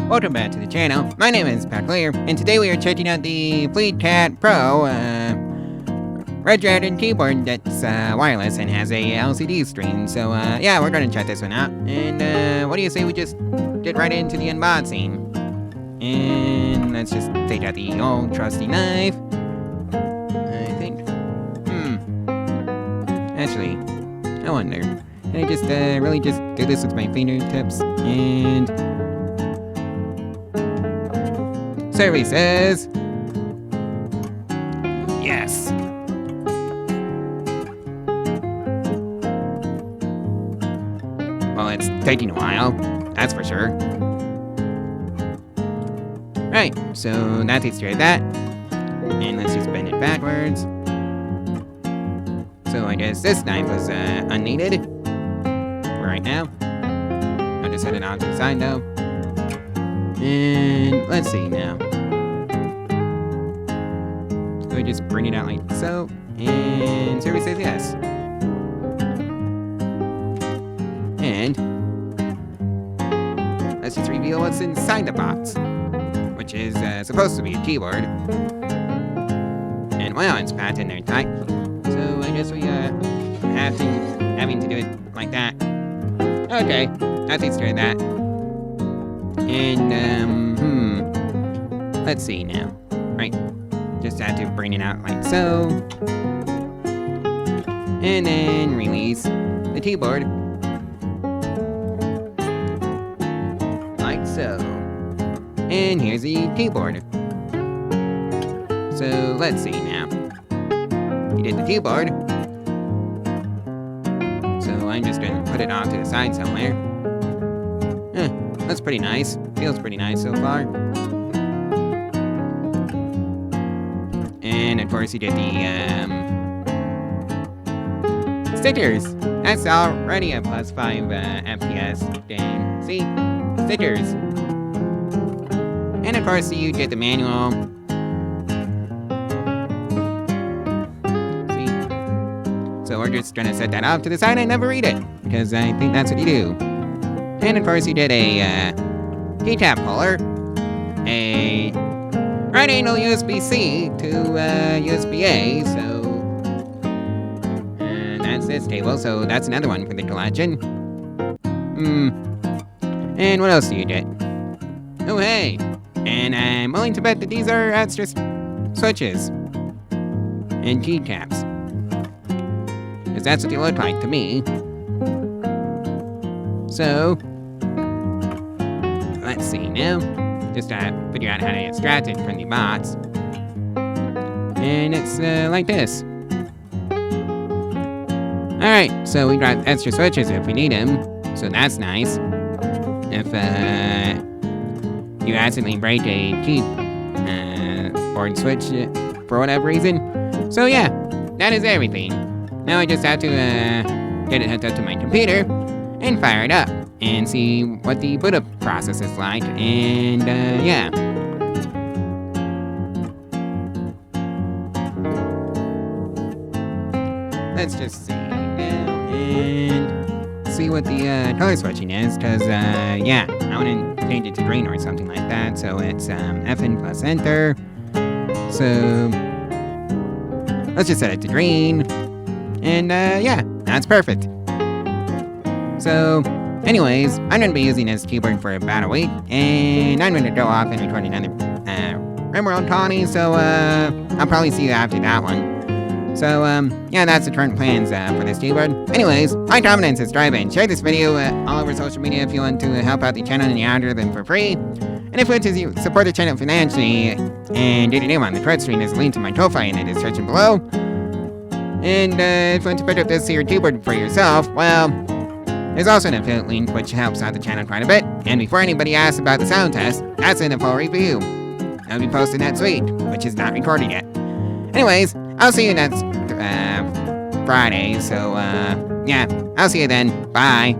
Welcome back to the channel. My name is Pravculear, and today we are checking out the K708 Pro Redragon keyboard that's wireless and has a LCD screen. So yeah, we're gonna check this one out. And what do you say we just get right into the unboxing? And let's just take out the old trusty knife. I think. Actually, I wonder. Can I just really just do this with my fingertips? And survey says yes. Well, it's taking a while, that's for sure. Right, so that takes care of that. And let's just bend it backwards. So I guess this knife was unneeded for right now. I'll just set it on to the side though. And let's see now. So we just bring it out like so. And survey says yes. And let's just reveal what's inside the box, which is supposed to be a keyboard. And wow, it's patent airtight. So I guess we having to do it like that. Okay, that takes care of that. And let's see now. Right, just have to bring it out like so, and then release the keyboard like so. And here's the keyboard. So let's see now. You did the keyboard. So I'm just gonna put it off to the side somewhere. That's pretty nice. Feels pretty nice so far. And of course you did the stickers. That's already a +5 FPS game. See? Stickers. And of course you did the manual. See? So we're just gonna set that off to the side and never read it, because I think that's what you do. And of course you did a keycap puller, a right angle USB-C to USB-A, so that's this cable, so that's another one for the collection. And what else do you get? Oh hey, and I'm willing to bet that these are extra switches and keycaps, because that's what they look like to me. So let's see now. Just figure out how to extract it from the box. And it's like this. Alright, so we got extra switches if we need them. So that's nice. If you accidentally break a keyboard switch for whatever reason. So yeah, that is everything. Now I just have to get it hooked up to my computer and fire it up and see what the boot up process is like, and yeah. Let's just see now and see what the color switching is, because yeah, I want to change it to green or something like that. So it's FN plus enter. So let's just set it to green, and yeah, that's perfect. So, anyways, I'm going to be using this keyboard for about a week, and I'm going to go off and record another RimWorld colony, so I'll probably see you after that one. So, yeah, that's the current plans for this keyboard. Anyways, like, comment, and subscribe, and share this video all over social media if you want to help out the channel and the algorithm for free. And if you want to support the channel financially and get your name on the credit screen, there's a link to my Ko-Fi in the description below. And if you want to pick up this here keyboard for yourself, well, there's also an affiliate link which helps out the channel quite a bit. And before anybody asks about the sound test, that's in a full review. I'll be posting next week, which is not recorded yet. Anyways, I'll see you next Friday, so yeah, I'll see you then. Bye.